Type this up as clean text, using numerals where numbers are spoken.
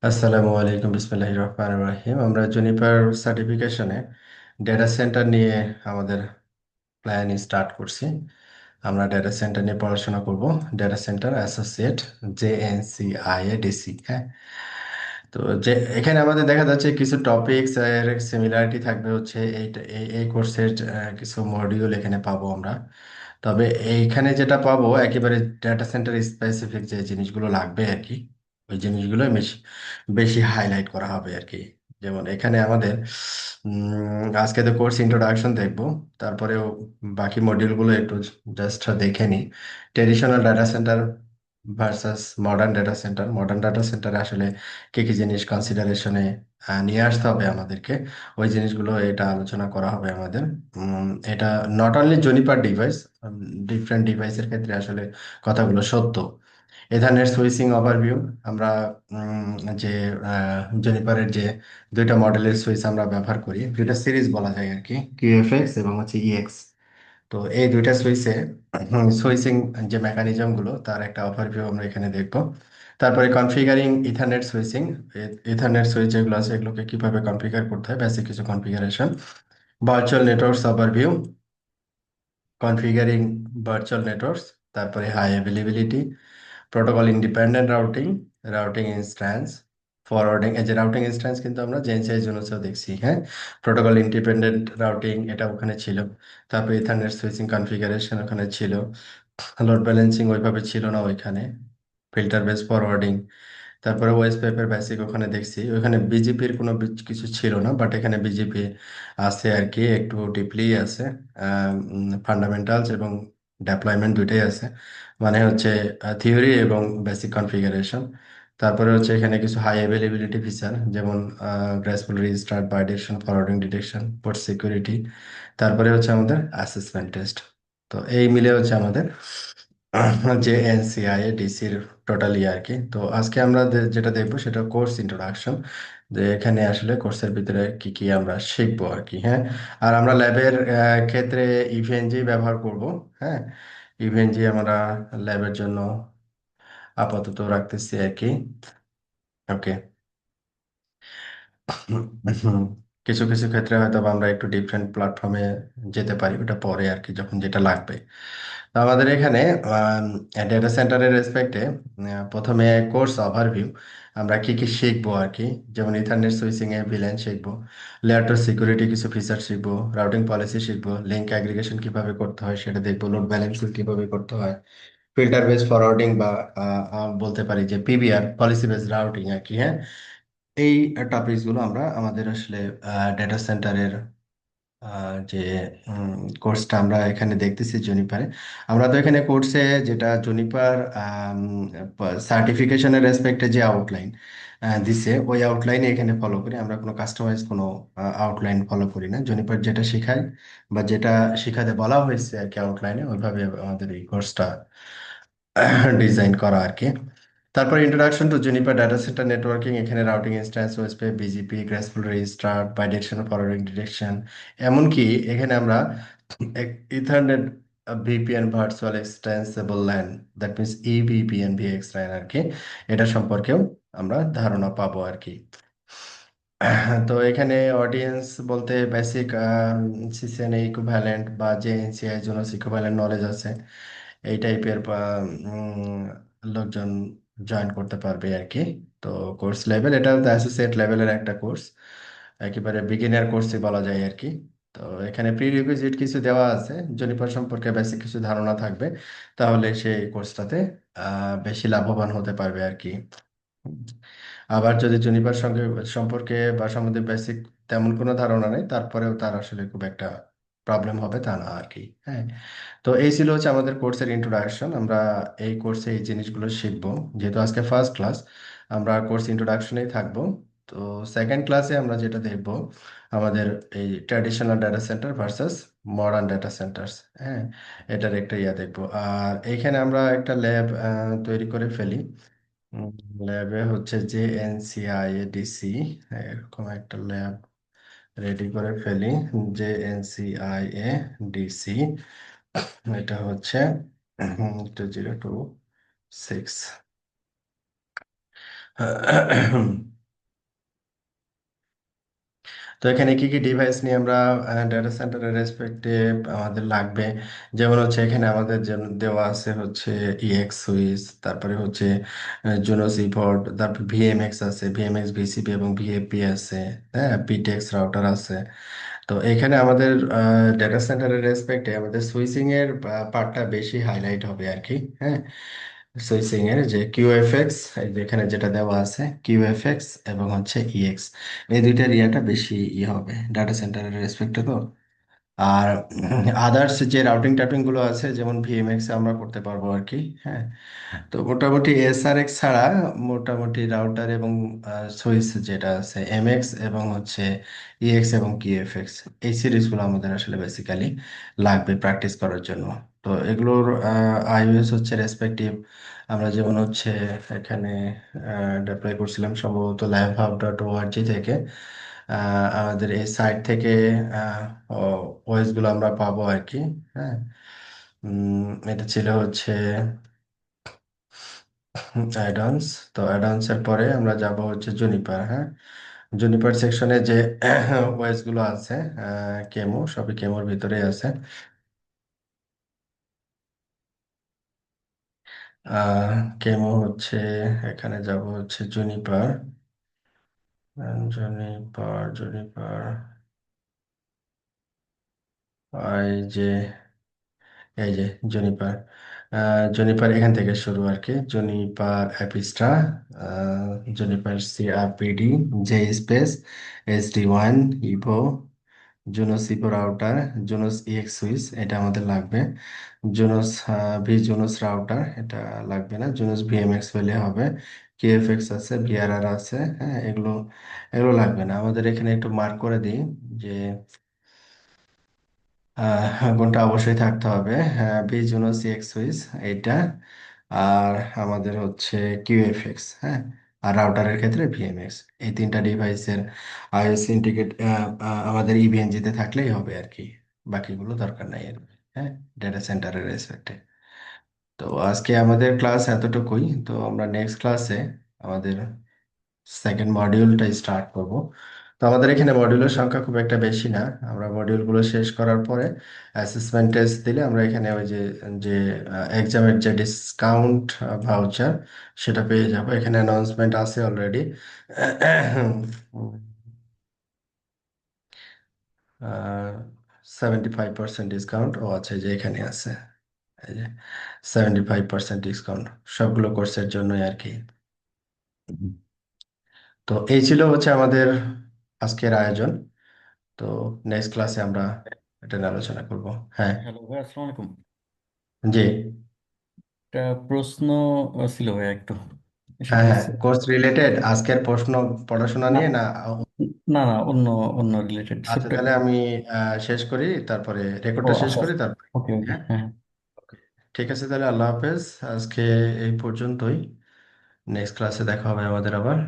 আসসালামু আলাইকুম, বিসমিল্লাহির রহমানির রহিম। আমরা জুনিপার সার্টিফিকেশনে ডেটা সেন্টার নিয়ে আমাদের প্ল্যান স্টার্ট করছি। আমরা ডেটা সেন্টার নিয়ে পড়াশোনা করব। Data centre associate, JNCIADC। হ্যাঁ, তো যে এখানে আমাদের দেখা যাচ্ছে কিছু টপিকস এর সিমিলারিটি থাকবে, হচ্ছে এই কোর্সের কিছু মডিউল এখানে পাবো আমরা। তবে এইখানে যেটা পাবো একেবারে ডেটা সেন্টার স্পেসিফিক যে জিনিসগুলো লাগবে আর কি, ওই জিনিসগুলো বেশি বেশি হাইলাইট করা হবে আর কি। যেমন এখানে আমাদের আজকে তো কোর্স ইন্ট্রোডাকশন দেখবো, তারপরেও বাকি মডিউলগুলো একটু জাস্ট দেখে নিই। Traditional data center versus modern data centre. Modern data সেন্টারে আসলে কি কি জিনিস কনসিডারেশনে নিয়ে আসতে হবে আমাদেরকে, ওই জিনিসগুলো এটা আলোচনা করা হবে আমাদের। এটা not only Juniper device, different ডিভাইসের ক্ষেত্রে আসলে কথাগুলো সত্য। এ ধরনের সুইচিং ওভারভিউ আমরা যে জেনিফারের যে দুইটা মডেলের সুইচ আমরা ব্যবহার করি, দুইটা সিরিজ বলা যায় আর কি, QFX এবং হচ্ছে EX। তো এই দুইটা সুইচে সুইচিং যে মেকানিজম গুলো তার একটা ওভারভিউ আমরা এখানে দেখব। তারপরে configuring Ethernet switching, Ethernet switch যেগুলো আছে এগুলোকে কিভাবে কনফিগার করতে হয়, বেসিক কিছু configuration. Virtual networks overview, configuring virtual networks. তারপরে high availability, protocol independent routing, routing instance, forwarding. এই যে রাউটিং ইনস্ট্যান্স কিন্তু আমরা জেএনসিআই জোনেও দেখছি। হ্যাঁ, প্রোটোকল ইন্ডিপেন্ডেন্ট রাউটিং এটা ওখানে ছিল। তারপরে ইথারনেট সুইচিং কনফিগারেশন ওখানে ছিল। লোড ব্যালেন্সিং ওইভাবে ছিল না ওইখানে। ফিল্টার বেস ফরওয়ার্ডিং, তারপরে ওয়েস পেপের বেসিক ওখানে দেখছি। ওখানে বিজেপির কোনো কিছু ছিল না, বাট এখানে বিজেপি আছে আর কি, একটু ডিপলি আছে। ফান্ডামেন্টালস এবং ডেপ্লয়মেন্ট দুইটাই আছে, মানে হচ্ছে থিওরি এবং বেসিক কনফিগারেশন। তারপরে হচ্ছে এখানে কিছু হাই অ্যাভেলেবিলিটি ফিচার, যেমন graceful restart, bidirection, forwarding detection, port security. তারপরে হচ্ছে আমাদের অ্যাসেসমেন্ট টেস্ট। তো এই মিলে হচ্ছে আমাদের যে এনসিআই ডিসির টোটালি আর কি। তো আজকে আমরা যেটা দেখবো সেটা কোর্স ইন্ট্রোডাকশন, যে এখানে আসলে কোর্সের ভিতরে কি কি আমরা শিখবো আর কি। হ্যাঁ, আর আমরা ল্যাবের ক্ষেত্রে ইভিএনজি ব্যবহার করব। হ্যাঁ, ইভিএনজি আমরা ল্যাবের জন্য আপাতত রাখতেছি আর কি। ওকে। হুম, কিছু কিছু ক্ষেত্রে হয়তো বা আমরা একটু ডিফারেন্ট প্ল্যাটফর্মে যেতে পারি, ওটা পরে আর কি, যখন যেটা লাগবে। তো আমাদের এখানে ডেটা সেন্টারের রেসপেক্টে প্রথমে কোর্স ওভারভিউ, আমরা কি কি শিখবো আর কি। যেমন ইথারনেট সুইচিং এ ভিলেন শিখবো, লেয়ার টু সিকিউরিটি কিছু ফিচার শিখবো, রাউটিং পলিসি শিখবো, লিঙ্ক অ্যাগ্রিগেশন কিভাবে করতে হয় সেটা দেখবো, লোড ব্যালেন্সিং কিভাবে করতে হয়, ফিল্টার বেস ফরওয়ার্ডিং বা বলতে পারি যে PBR, পলিসি বেস রাউটিং আর কি। হ্যাঁ, এই টপিকস গুলো আমরা আমাদের আসলে ডেটা সেন্টারের যে কোর্সটা আমরা এখানে দেখতেছি জুনিপারে। আমরা তো এখানে কোর্সে যেটা জুনিপার সার্টিফিকেশনের রেসপেক্টে যে আউটলাইন দিছে, ওই আউটলাইনে এখানে ফলো করি আমরা, কোনো কাস্টমাইজ কোনো আউটলাইন ফলো করি না। জুনিপার যেটা শেখায় বা যেটা শেখাতে বলা হয়েছে আর কি আউটলাইনে, ওইভাবে আমাদের এই কোর্সটা ডিজাইন করা আর কি। তারপর introduction to Juniper data centre networking, এখানে routing instance, OSP, BGP, graceful registrar, bidirection, forwarding direction. এমনকি এখানে আমরা Ethernet VPN, virtual extensible LAN, that means EVPN, VXLAN আর কি, এটা সম্পর্কেও আমরা ধারণা পাবো আর কি। তো এখানে অডিয়েন্স বলতে বেসিক সিসিএনএ ইকুইভ্যালেন্ট বা JNCI জন্য ইকুইভ্যালেন্ট নলেজ আছে, এই টাইপের লোকজন জয়েন করতে পারবে আর কি। তো কোর্স লেভেল এটা অ্যাসোসিয়েট লেভেলের একটা কোর্স, একেবারে বিগিনার কোর্সই বলা যায় আর কি। তো এখানে প্রি রিকুইজিট কিছু দেওয়া আছে, জনিপার সম্পর্কে বেসিক কিছু ধারণা থাকবে, তাহলে সেই কোর্সটাতে বেশি লাভবান হতে পারবে আর কি। আবার যদি জুনিপার সঙ্গে সম্পর্কে বা সম্বন্ধে বেসিক তেমন কোনো ধারণা নেই, তারপরেও তার আসলে খুব একটা প্রবলেম হবে তা না আর কি। হ্যাঁ, তো এই ছিল হচ্ছে আমাদের কোর্সের ইন্ট্রোডাকশন। আমরা এই কোর্সে এই জিনিসগুলো শিখবো। যেহেতু আজকে ফার্স্ট ক্লাস, আমরা কোর্স ইন্ট্রোডাকশনেই থাকবো। তো সেকেন্ড ক্লাসে আমরা যেটা দেখবো, আমাদের এই traditional data center versus modern data centers. হ্যাঁ, এটার একটা ইয়া দেখবো। আর এইখানে আমরা একটা ল্যাব তৈরি করে ফেলি। ল্যাবে হচ্ছে যে NCIADC, এরকম একটা ল্যাব রেডি করে ফেলি। JNCIADC, এটা হচ্ছে 2026। তো এখানে কি কি ডিভাইস নিয়ে আমরা ডেটা সেন্টারের রেসপেক্টে আমাদের লাগবে, যেমন হচ্ছে এখানে আমাদের দেওয়া আছে হচ্ছে ইএক্স সুইচ, তারপরে হচ্ছে জুনোস ইপোর্ট, তারপর ভিএমএক্স আছে, ভিএমএক্স ভিসিপি এবং ভিএপি আছে, হ্যাঁ, পিটেক্স রাউটার আছে। তো এখানে আমাদের ডেটা সেন্টারের রেসপেক্টে আমাদের সুইচিং এর পার্টটা বেশি হাইলাইট হবে আর কি। হ্যাঁ, সুইচিং এর যে কিউএফএক্স, এখানে যেটা দেওয়া আছে কিউএফএক্স এবং হচ্ছে ইএক্স, এই দুইটার ইয়াটা বেশি হবে ডাটা সেন্টারের রেসপেক্টে। তো আর আদার্স যে রাউটিং টাউটিং গুলো আছে যেমন ভিএমএক্স আমরা করতে পারবো আর কি। হ্যাঁ, তো মোটামুটি এসআরএক্স ছাড়া মোটামুটি রাউটার এবং সুইচ যেটা আছে এমএক্স এবং হচ্ছে ইএক্স এবং কিএফএক্স, এই সিরিজগুলো আমাদের আসলে বেসিক্যালি লাগবে প্র্যাকটিস করার জন্য। তো এগুলোর আইওএস হচ্ছে রেসপেক্টিভ, আমরা যেমন হচ্ছে এখানে ডিপ্লয় করছিলাম সম্ভবত liveHub.org থেকে। আমাদের এই সাইট থেকে ওএস গুলো আমরা পাবো আর কি। হ্যাঁ, এটা ছিল হচ্ছে অ্যাডন্স। তো অ্যাডন্স এর পরে আমরা যাব হচ্ছে জুনিপার। হ্যাঁ, জুনিপার সেকশনে যে ওয়েস গুলো আছে, কেমো সবই কেমোর ভিতরেই আছে। কেমো হচ্ছে, এখানে যাব হচ্ছে জুনিপার, জুনিপার এই যে, এই যে জুনিপার, জুনিপার এখান থেকে শুরু আর কি, Juniper Apstra, Juniper cRPD, J space, SD1, Evo, Junos Evo router, Junos EX switch এটা আমাদের লাগবে, জুনোস জুনোস রাউটার এটা লাগবে না, জুনোস ভিএমএক্স হলে হবে, কেএফএক্স আছে, ভিআরআর আছে। হ্যাঁ, এগুলো এগুলো লাগবে না আমাদের। এখানে একটু মার্ক করে দিই যে কোনটা অবশ্যই থাকতে হবে। জুনো সিএক্স সুইচ এইটা, আর আমাদের হচ্ছে কিউএফএক্স। হ্যাঁ, আর রাউটারের ক্ষেত্রে ভিএমএক্স, এই তিনটা ডিভাইসের আইএস ইন্টিগ্রেট আমাদের ইভিএনজিতে থাকলেই হবে আর কি, বাকিগুলো দরকার নাই আর কি। হ্যাঁ, ডেটা সেন্টারের রেসপেক্টে। তো আজকে আমাদের ক্লাস এতটুকুই। তো আমরা নেক্সট ক্লাসে আমাদের সেকেন্ড মডিউলটা স্টার্ট করব। তো আমাদের এখানে মডিউলের সংখ্যা খুব একটা বেশি না, আমরা মডিউলগুলো শেষ করার পরে অ্যাসেসমেন্ট টেস্ট দিলে আমরা এখানে ওই যে যে এক্সামের যে ডিসকাউন্ট ভাউচার সেটা পেয়ে যাব। এখানে অ্যানাউন্সমেন্ট আছে অলরেডি। 75% ডিসকাউন্ট, ও আচ্ছা, এই যে এখানে আছে, এই যে 75% ডিসকাউন্ট সবগুলো কোর্সের জন্যই আর কি। তো এই ছিল হচ্ছে আমাদের আজকের আয়োজন। তো নেক্সট ক্লাসে আমরা এটা নিয়ে আলোচনা করব। হ্যাঁ, হ্যালো ভাই, আসসালামু আলাইকুম। জি, একটা প্রশ্ন ছিল ভাই একটু। সেটা হ্যাঁ হ্যাঁ, হচ্ছে, কোর্স রিলেটেড আজকের প্রশ্ন পড়াশোনা না নিয়ে না? না না, অন্য অন্য রিলেটেড আচ্ছা, ছোট্ট তাহলে একটা। আমি শেষ করি, তারপরে ও রেকর্ডটা শেষ আচ্ছা করি আচ্ছা, তারপরে। ওকে ওকে, হ্যাঁ, হ্যাঁ। ওকে, ঠিক আছে, তাহলে আল্লাহ হাফেজ। আজকে এই পর্যন্তই, নেক্সট ক্লাসে দেখা হবে আমাদের আবার।